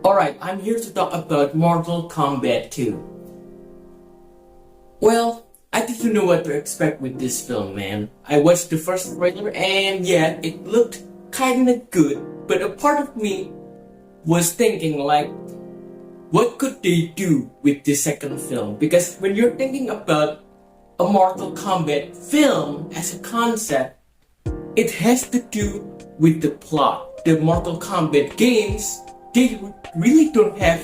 Alright, I'm here to talk about Mortal Kombat 2. Well, I didn't know what to expect with this film, man. I watched the first trailer and yeah, it looked kinda good, but a part of me was thinking like, what could they do with the second film? Because when you're thinking about a Mortal Kombat film as a concept, it has to do with the plot. The Mortal Kombat games, they really don't have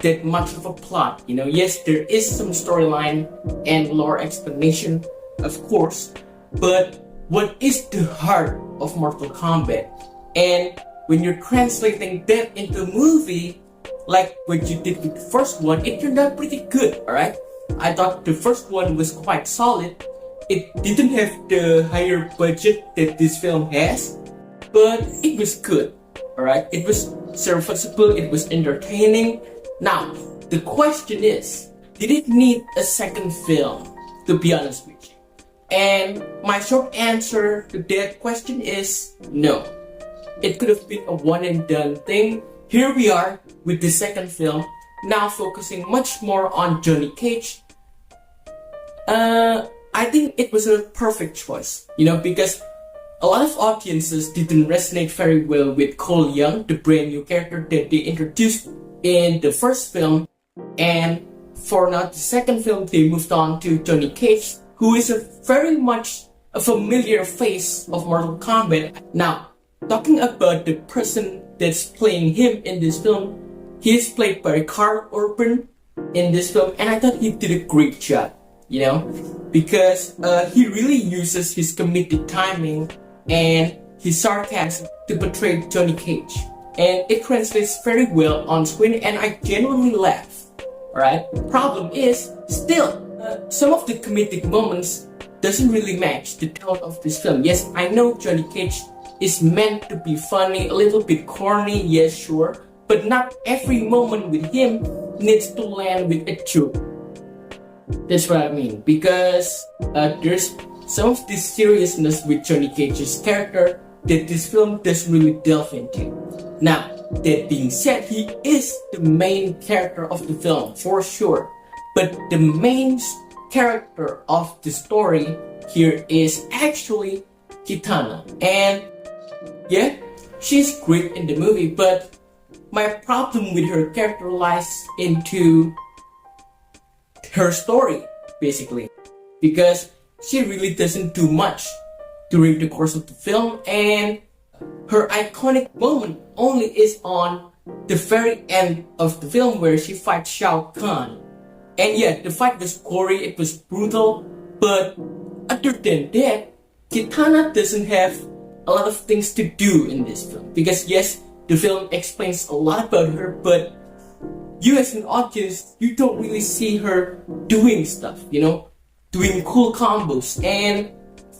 that much of a plot. Yes, there is some storyline and lore explanation, of course, but what is the heart of Mortal Kombat? And when you're translating that into a movie, like what you did with the first one, it turned out pretty good, alright? I thought the first one was quite solid. It didn't have the higher budget that this film has, but it was good, alright? It was serviceable, it was entertaining. Now, the question is, did it need a second film, to be honest with you? And my short answer to that question is no. It could have been a one and done thing. Here we are with the second film, now focusing much more on Johnny Cage. I think it was a perfect choice, because a lot of audiences didn't resonate very well with Cole Young, the brand new character that they introduced in the first film, and for now the second film they moved on to Johnny Cage, who is a very much a familiar face of Mortal Kombat. Now, talking about the person that's playing him in this film, he is played by Karl Urban in this film, and I thought he did a great job, because he really uses his comedic timing and his sarcasm to portray Johnny Cage, and it translates very well on screen, and I genuinely laugh. Alright, problem is still some of the comedic moments doesn't really match the tone of this film. Yes, I know Johnny Cage is meant to be funny, a little bit corny, yes, sure, but not every moment with him needs to land with a joke. That's what I mean, because there's some of this seriousness with Johnny Cage's character that this film doesn't really delve into. Now, that being said, he is the main character of the film, for sure, but the main character of the story here is actually Kitana, and yeah, she's great in the movie, but my problem with her character lies into her story, basically, because she really doesn't do much during the course of the film, and her iconic moment only is on the very end of the film where she fights Shao Kahn. And yeah, the fight was gory, it was brutal, but other than that, Kitana doesn't have a lot of things to do in this film, because yes, the film explains a lot about her, but you as an audience, you don't really see her doing stuff, doing cool combos. And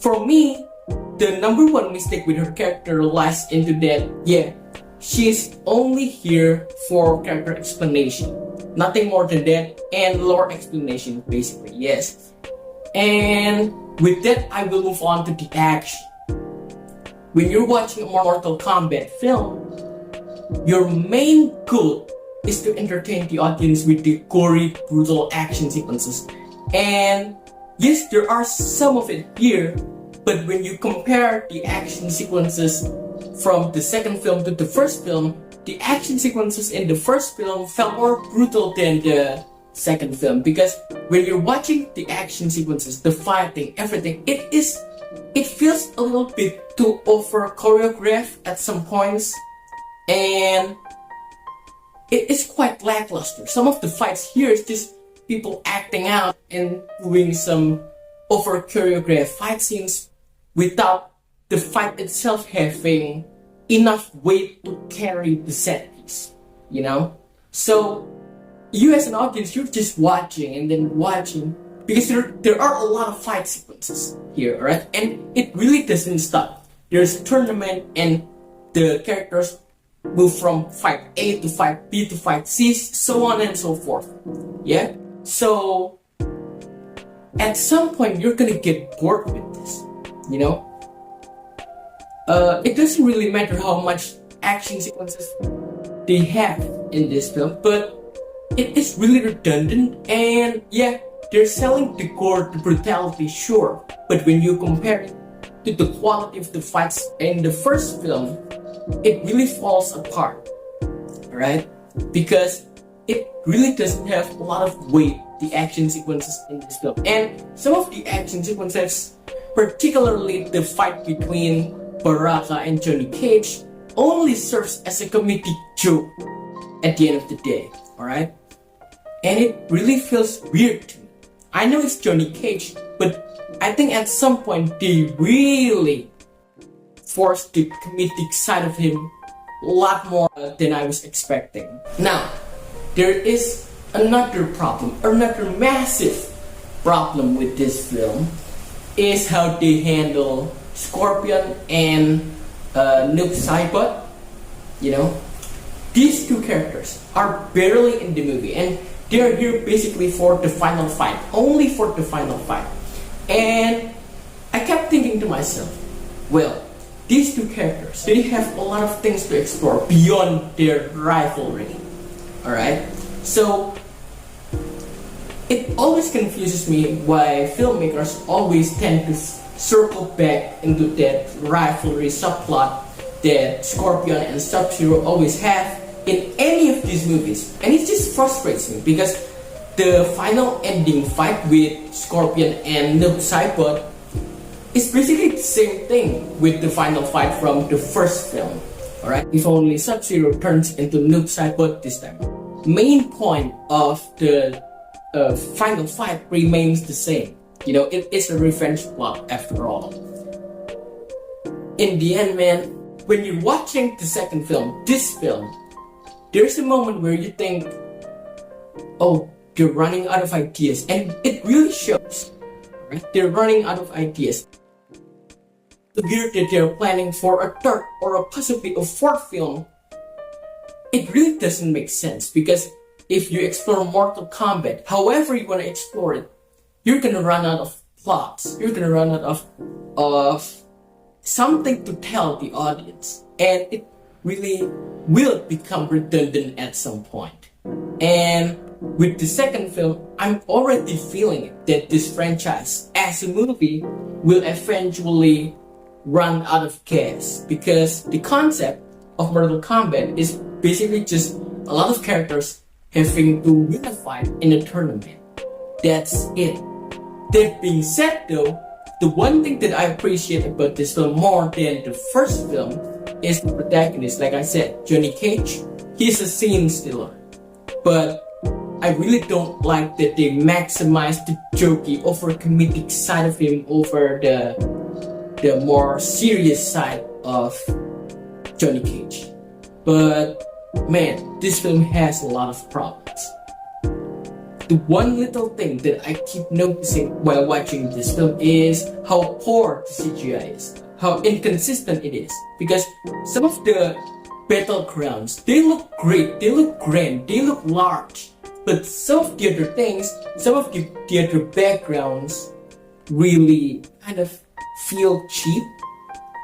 for me, the number one mistake with her character lies into that, yeah, she's only here for character explanation, nothing more than that, and lore explanation, basically, yes. And with that, I will move on to the action. When you're watching a Mortal Kombat film, your main goal is to entertain the audience with the gory, brutal action sequences. And yes, there are some of it here, but when you compare the action sequences from the second film to the first film, the action sequences in the first film felt more brutal than the second film, because when you're watching the action sequences, the fighting, everything, it feels a little bit too over choreographed at some points, and it is quite lackluster. Some of the fights here is just people acting out and doing some over choreographed fight scenes without the fight itself having enough weight to carry the set piece, So you as an audience, you're just watching and then watching, because there are a lot of fight sequences here, right? And it really doesn't stop. There's a tournament and the characters move from fight A to fight B to fight C, so on and so forth. Yeah? So at some point you're gonna get bored with this, It doesn't really matter how much action sequences they have in this film, but it is really redundant. And yeah, they're selling the gore, the brutality, sure, but when you compare it to the quality of the fights in the first film, it really falls apart, right? Because it really doesn't have a lot of weight, the action sequences in this film. And some of the action sequences, particularly the fight between Baraka and Johnny Cage, only serves as a comedic joke at the end of the day, alright? And it really feels weird to me. I know it's Johnny Cage, but I think at some point they really forced the comedic side of him a lot more than I was expecting. Now, there is another problem, another massive problem with this film, is how they handle Scorpion and Noob Saibot. You know, these two characters are barely in the movie, and they're here basically for the final fight, only for the final fight. And I kept thinking to myself, well, these two characters, they have a lot of things to explore beyond their rivalry, alright? So, it always confuses me why filmmakers always tend to circle back into that rivalry subplot that Scorpion and Sub-Zero always have in any of these movies. And it just frustrates me because the final ending fight with Scorpion and Noob Saibot is basically the same thing with the final fight from the first film. Alright, if only Sub-Zero turns into Noob Saibot this time. Main point of the final fight remains the same. You know, it is a revenge plot after all. In the end, man, when you're watching the second film, this film, there's a moment where you think, oh, they're running out of ideas, and it really shows. Right? They're running out of ideas. The year that they're planning for a third or possibly a fourth film, it really doesn't make sense, because if you explore Mortal Kombat, however you want to explore it, you're gonna run out of plots. You're gonna run out of something to tell the audience, and it really will become redundant at some point. And with the second film, I'm already feeling it, that this franchise as a movie will eventually run out of gas, because the concept of Mortal Kombat is basically just a lot of characters having to win a fight in a tournament. That's it. That being said though, the one thing that I appreciate about this film more than the first film is the protagonist. Like I said, Johnny Cage, he's a scene stealer. But I really don't like that they maximize the jokey over comedic side of him over the more serious side of Johnny Cage. But man, this film has a lot of problems. The one little thing that I keep noticing while watching this film is how poor the CGI is, how inconsistent it is. Because some of the battlegrounds, they look great, they look grand, they look large. But some of the other things, some of the other backgrounds really kind of feel cheap.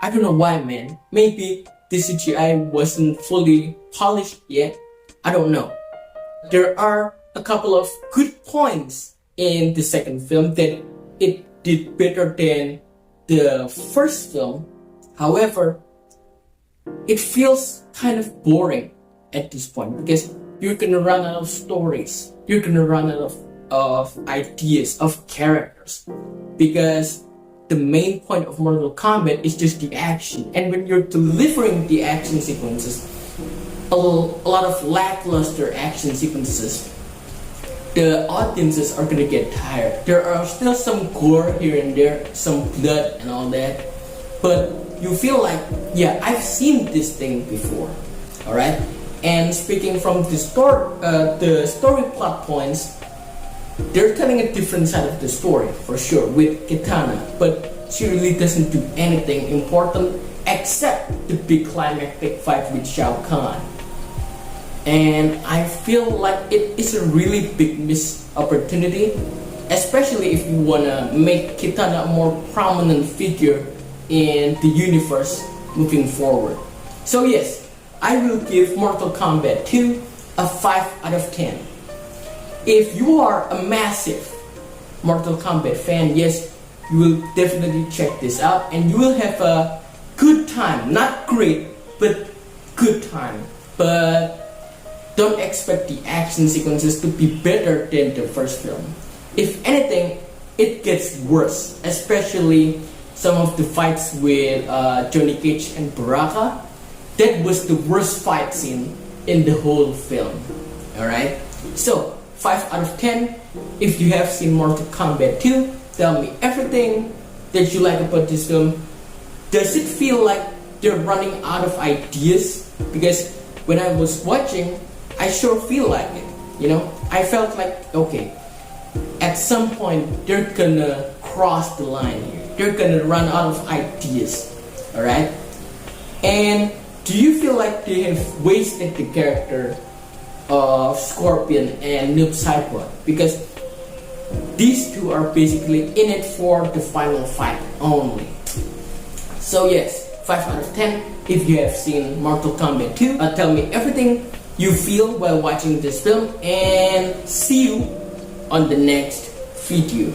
I don't know why, man. Maybe the CGI wasn't fully polished yet. I don't know. There are a couple of good points in the second film that it did better than the first film. However, it feels kind of boring at this point, because you're gonna run out of stories, you're gonna run out of ideas, of characters, because the main point of Mortal Kombat is just the action. And when you're delivering the action sequences, a lot of lackluster action sequences, the audiences are gonna get tired. There are still some gore here and there, some blood and all that, but you feel like, yeah, I've seen this thing before. Alright? And speaking from the story plot points, they're telling a different side of the story, for sure, with Kitana, but she really doesn't do anything important except the big climactic fight with Shao Kahn. And I feel like it is a really big missed opportunity, especially if you wanna make Kitana a more prominent figure in the universe moving forward. So yes, I will give Mortal Kombat 2 a 5 out of 10. If you are a massive Mortal Kombat fan, yes, you will definitely check this out and you will have a good time. Not great, but good time. But don't expect the action sequences to be better than the first film. If anything, it gets worse, especially some of the fights with Johnny Cage and Baraka. That was the worst fight scene in the whole film. Alright? So, 5 out of 10. If you have seen Mortal Kombat 2, tell me everything that you like about this film. Does it feel like they're running out of ideas? Because when I was watching, I sure feel like it. You know, I felt like, okay, at some point they're gonna cross the line here. They're gonna run out of ideas. Alright? And do you feel like they have wasted the character of Scorpion and Noob Saibot? Because these two are basically in it for the final fight only. So yes, 5 out of 10 if you have seen Mortal Kombat 2. Tell me everything you feel while watching this film and see you on the next video.